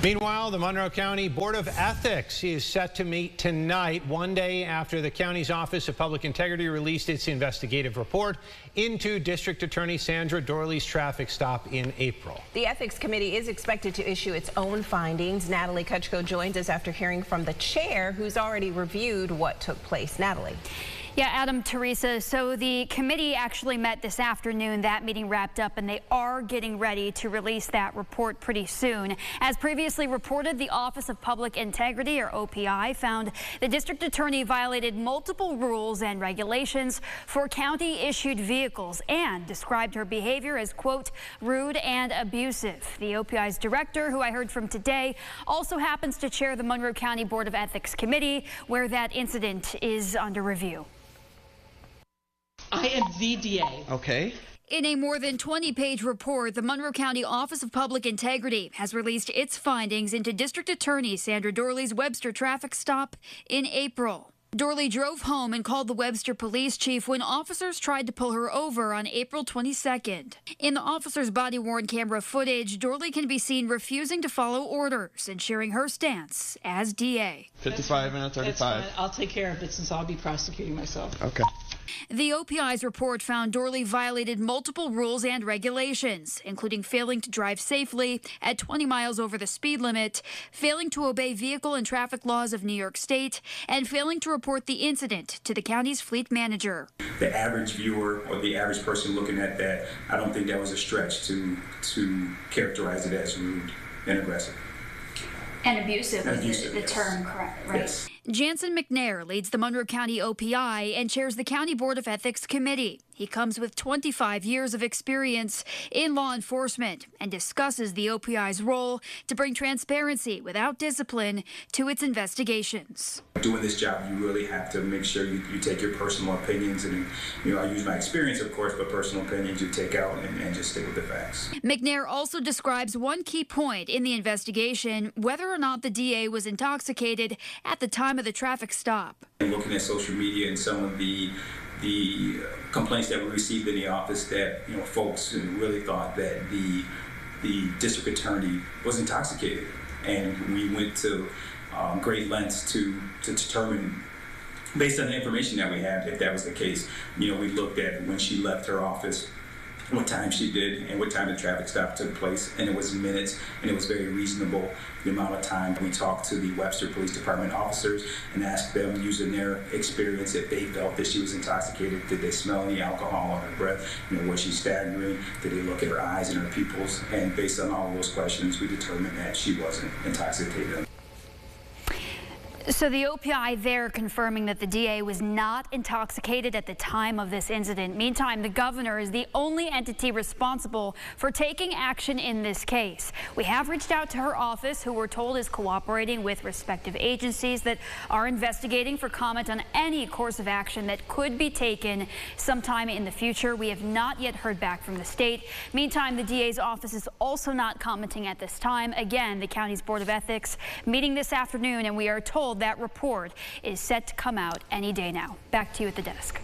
Meanwhile, the Monroe County Board of Ethics is set to meet tonight, one day after the county's Office of Public Integrity released its investigative report into District Attorney Sandra Doorley's traffic stop in April. The Ethics Committee is expected to issue its own findings. Natalie Kutchko joins us after hearing from the chair, who's already reviewed what took place. Natalie. Yeah, Adam, Teresa, so the committee actually met this afternoon. That meeting wrapped up, and they are getting ready to release that report pretty soon. As previously reported, the Office of Public Integrity, or OPI, found the district attorney violated multiple rules and regulations for county-issued vehicles and described her behavior as, quote, rude and abusive. The OPI's director, who I heard from today, also happens to chair the Monroe County Board of Ethics Committee, where that incident is under review. I am the DA. Okay. In a more than 20-page report, the Monroe County Office of Public Integrity has released its findings into District Attorney Sandra Doorley's Webster traffic stop in April. Doorley drove home and called the Webster police chief when officers tried to pull her over on April 22nd. In the officer's body-worn camera footage, Doorley can be seen refusing to follow orders and sharing her stance as DA. 55 minutes, 35. That's fine. I'll take care of it since I'll be prosecuting myself. Okay. The OPI's report found Doorley violated multiple rules and regulations, including failing to drive safely at 20 miles over the speed limit, failing to obey vehicle and traffic laws of New York State, and failing to report the incident to the county's fleet manager. The average viewer or the average person looking at that, I don't think that was a stretch to characterize it as rude and aggressive. And abusive is the term, correct? Right? Yes. Jansen McNair leads the Monroe County OPI and chairs the County Board of Ethics Committee. He comes with 25 years of experience in law enforcement and discusses the OPI's role to bring transparency without discipline to its investigations. Doing this job, you really have to make sure you take your personal opinions, and I use my experience, of course, but personal opinions you take out and just stick with the facts. McNair also describes one key point in the investigation: whether or not the DA was intoxicated at the time of the traffic stop. Looking at social media and some of the complaints that we received in the office, that folks really thought that the district attorney was intoxicated, and we went to great lengths to determine, based on the information that we had, if that was the case. We looked at when she left her office, what time she did, and what time the traffic stop took place, and it was minutes, and it was very reasonable, the amount of time. We talked to the Webster Police Department officers and asked them, using their experience, if they felt that she was intoxicated. Did they smell any alcohol on her breath? Was she staggering? Did they look at her eyes and her pupils? And based on all of those questions, we determined that she wasn't intoxicated. So the OPI there confirming that the DA was not intoxicated at the time of this incident. Meantime, the governor is the only entity responsible for taking action in this case. We have reached out to her office, who we're told is cooperating with respective agencies that are investigating, for comment on any course of action that could be taken sometime in the future. We have not yet heard back from the state. Meantime, the DA's office is also not commenting at this time. Again, the county's Board of Ethics meeting this afternoon, and we are told that report is set to come out any day now. Back to you at the desk.